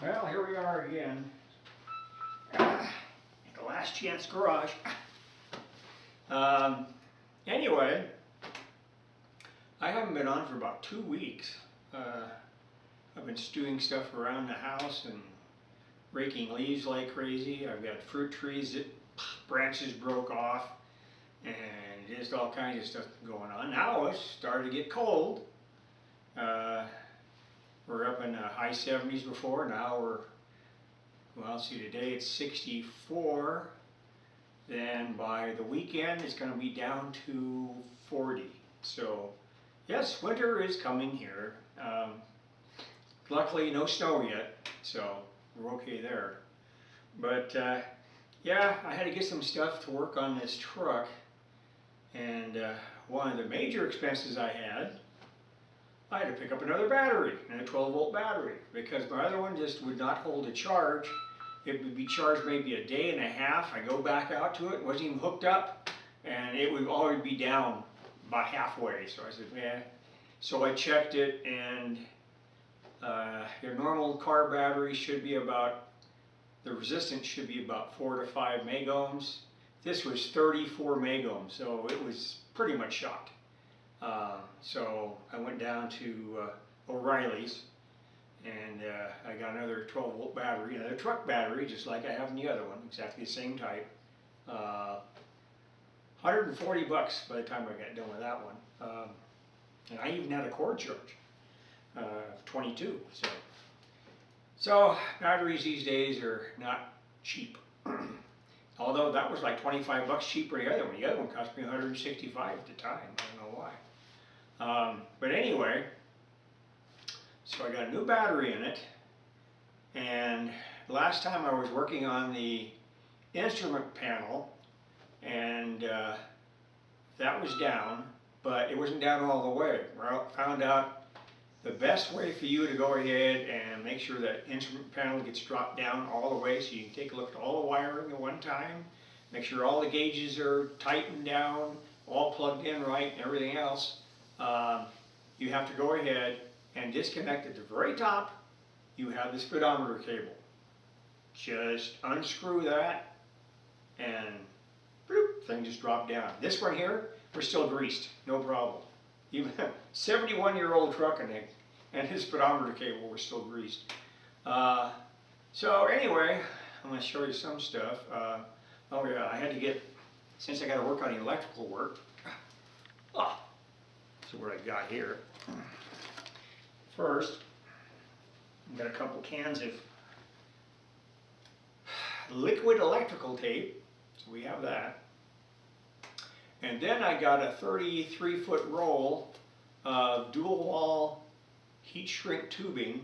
Well, here we are again. The last chance garage. Anyway, I haven't been on for about 2 weeks. I've been stewing stuff around the house and raking leaves like crazy. I've got fruit trees that branches broke off and just all kinds of stuff going on. Now it's starting to get cold. We're up in the high 70s before. Now well, see, today it's 64. Then by the weekend it's going to be down to 40. So yes, winter is coming here. Luckily no snow yet, so we're okay there. But yeah, I had to get some stuff to work on this truck. And one of the major expenses I had to pick up another battery, and a 12-volt battery, because my other one just would not hold a charge. It would be charged maybe a day and a half. I go back out to it, wasn't even hooked up, and it would already be down about halfway. So I said, yeah. So I checked it, and your normal car battery should be about, the resistance should be about 4 to 5 megohms. This was 34 megohms, so it was pretty much shot. So I went down to O'Reilly's, and I got another 12-volt battery, another truck battery, just like I have in the other one, exactly the same type. 140 bucks by the time I got done with that one. And I even had a cord charge, 22. So batteries these days are not cheap. Although that was like 25 bucks cheaper than the other one. The other one cost me 165 at the time. I don't know why. But anyway, so I got a new battery in it. And last time I was working on the instrument panel, and that was down, but it wasn't down all the way. Well, found out the best way for you to go ahead and make sure that instrument panel gets dropped down all the way, so you can take a look at all the wiring at one time, make sure all the gauges are tightened down, all plugged in right, and everything else. You have to go ahead and disconnect at the very top. You have the speedometer cable. Just unscrew that, and bloop, thing just dropped down. This one here, we're still greased, no problem. Even 71-year-old truck and his speedometer cable were still greased. So anyway, I'm going to show you some stuff. Oh yeah, I had to get, since I got to work on the electrical work. So what I got here. First, I've got a couple cans of liquid electrical tape. So we have that. And then I got a 33-foot roll of dual wall heat shrink tubing,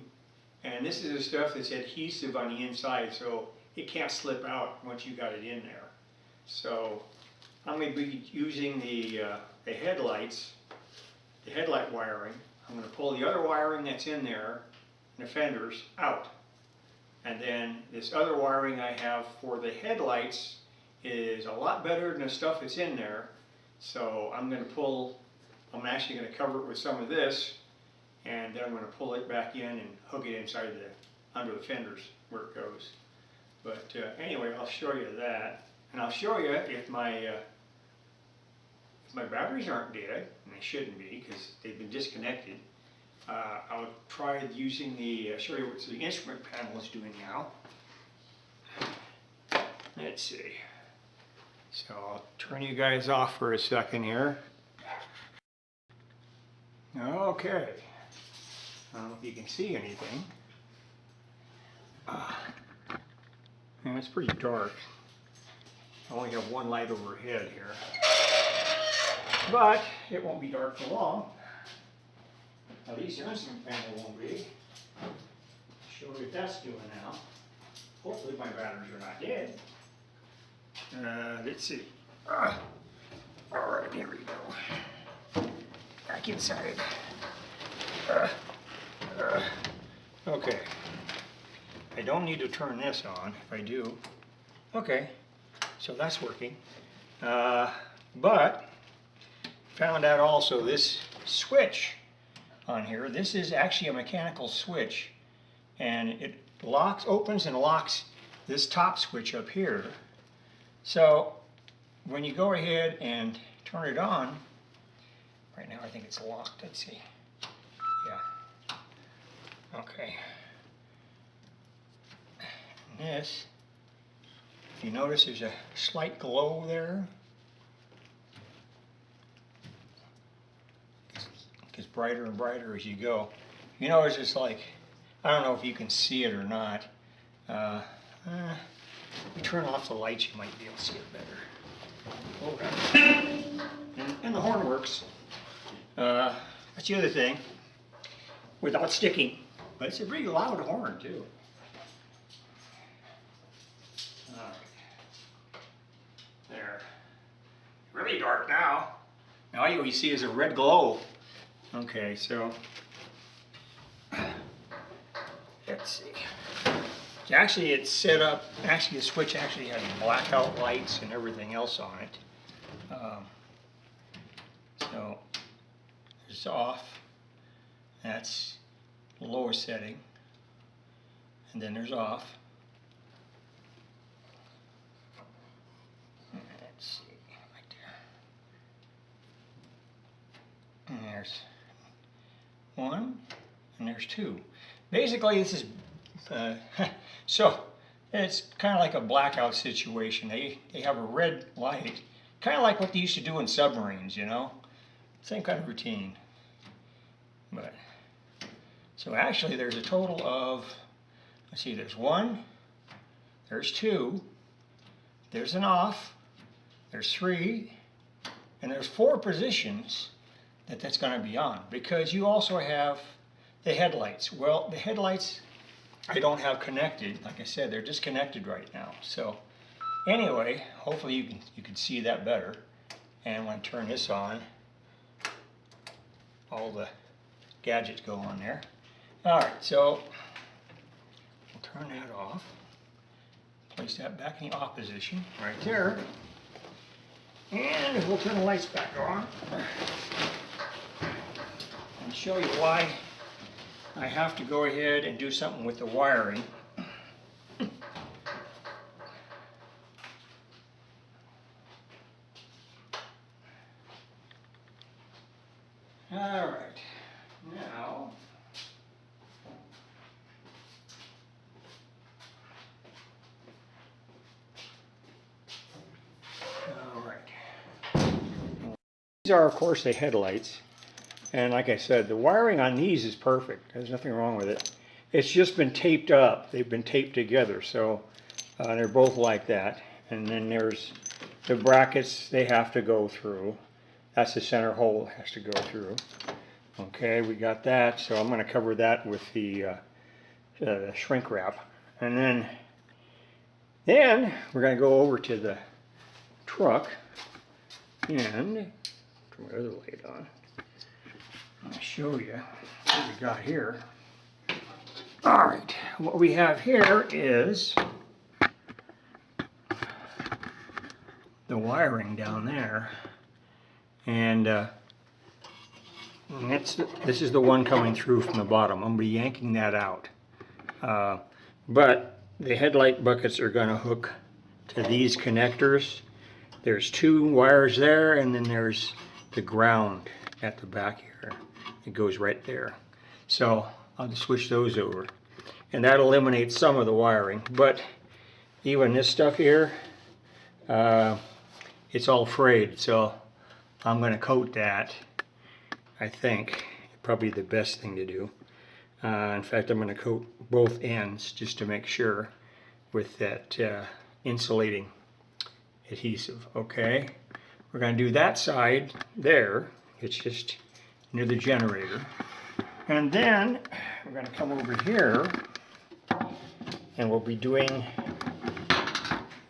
and this is the stuff that's adhesive on the inside, so it can't slip out once you got it in there. So I'm going to be using the headlights, the headlight wiring. I'm going to pull the other wiring that's in there, and the fenders, out. And then this other wiring I have for the headlights is a lot better than the stuff that's in there. So I'm actually going to cover it with some of this, and then I'm going to pull it back in and hook it inside under the fenders where it goes. But anyway, I'll show you that, and I'll show you if my batteries aren't dead, and they shouldn't be because they've been disconnected. I'll try using show you what the instrument panel is doing now. Let's see. So I'll turn you guys off for a second here. Okay. I don't know if you can see anything. And it's pretty dark. I only have one light overhead here. But it won't be dark for long. At least the instrument panel won't be. Show you what that's doing now. Hopefully my batteries are not dead. Let's see. Alright, here we go. Back inside. Okay. I don't need to turn this on. If I do. Okay. So that's working. But found out also this switch on here, this is actually a mechanical switch, and locks, opens and locks this top switch up here. So when you go ahead and turn it on, right now I think it's locked, let's see. Yeah. Okay. And this, if you notice there's a slight glow there. It gets brighter and brighter as you go. You notice it's like, I don't know if you can see it or not. If we turn off the lights, you might be able to see it better. Hold on. And the horn works. That's the other thing, without sticking. But it's a pretty loud horn too. Alright. There. Really dark now. Now all you see is a red glow. Okay, so let's see. Actually, it's set up. Actually, the switch actually has blackout lights and everything else on it. So it's off. That's the lower setting, and then there's off. Let's see, right there. And there's one, and there's two. Basically, this is so it's kind of like a blackout situation. They have a red light, kind of like what they used to do in submarines, you know, same kind of routine. But so actually, there's a total of, let's see, there's one, there's two, there's an off, there's three, and there's 4 positions that's going to be on, because you also have the headlights. Well, the headlights I don't have connected. Like I said, they're disconnected right now. So anyway, hopefully you can see that better. And when I turn this on, all the gadgets go on there. All right, so we'll turn that off. Place that back in the off position right there. And we'll turn the lights back on and show you why I have to go ahead and do something with the wiring. All right, now these are, of course, the headlights. And like I said, the wiring on these is perfect. There's nothing wrong with it. It's just been taped up. They've been taped together. So they're both like that. And then there's the brackets they have to go through. That's the center hole it has to go through. Okay, we got that. So I'm going to cover that with the shrink wrap. And then we're going to go over to the truck and turn my other light on. I'll show you what we got here. All right, what we have here is the wiring down there, and this is the one coming through from the bottom. I'm going to be yanking that out, but the headlight buckets are going to hook to these connectors. There's 2 wires there, and then there's the ground at the back here. It goes right there. So I'll just switch those over. And that eliminates some of the wiring. But even this stuff here, it's all frayed. So I'm going to coat that. I think probably the best thing to do. In fact, I'm going to coat both ends just to make sure with that insulating adhesive. Okay, we're going to do that side there. It's just near the generator. And then we're going to come over here and we'll be doing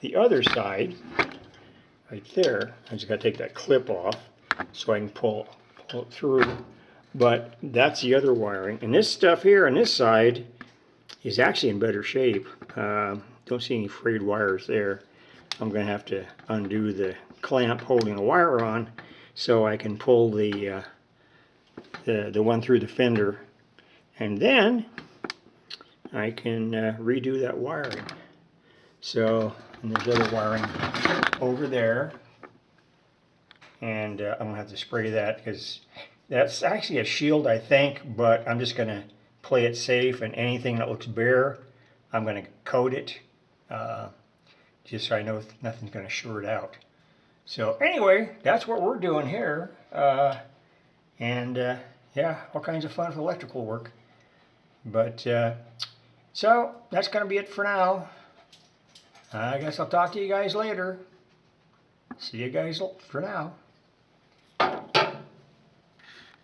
the other side right there. I just got to take that clip off so I can pull it through. But that's the other wiring. And this stuff here on this side is actually in better shape. Don't see any frayed wires there. I'm going to have to undo the clamp holding the wire on so I can pull the one through the fender. And then I can redo that wiring. So, and there's other wiring over there. And I'm going to have to spray that because that's actually a shield, I think, but I'm just going to play it safe, and anything that looks bare, I'm going to coat it just so I know nothing's going to short out. So anyway, that's what we're doing here. Yeah, all kinds of fun with electrical work. But so that's going to be it for now. I guess I'll talk to you guys later. See you guys for now.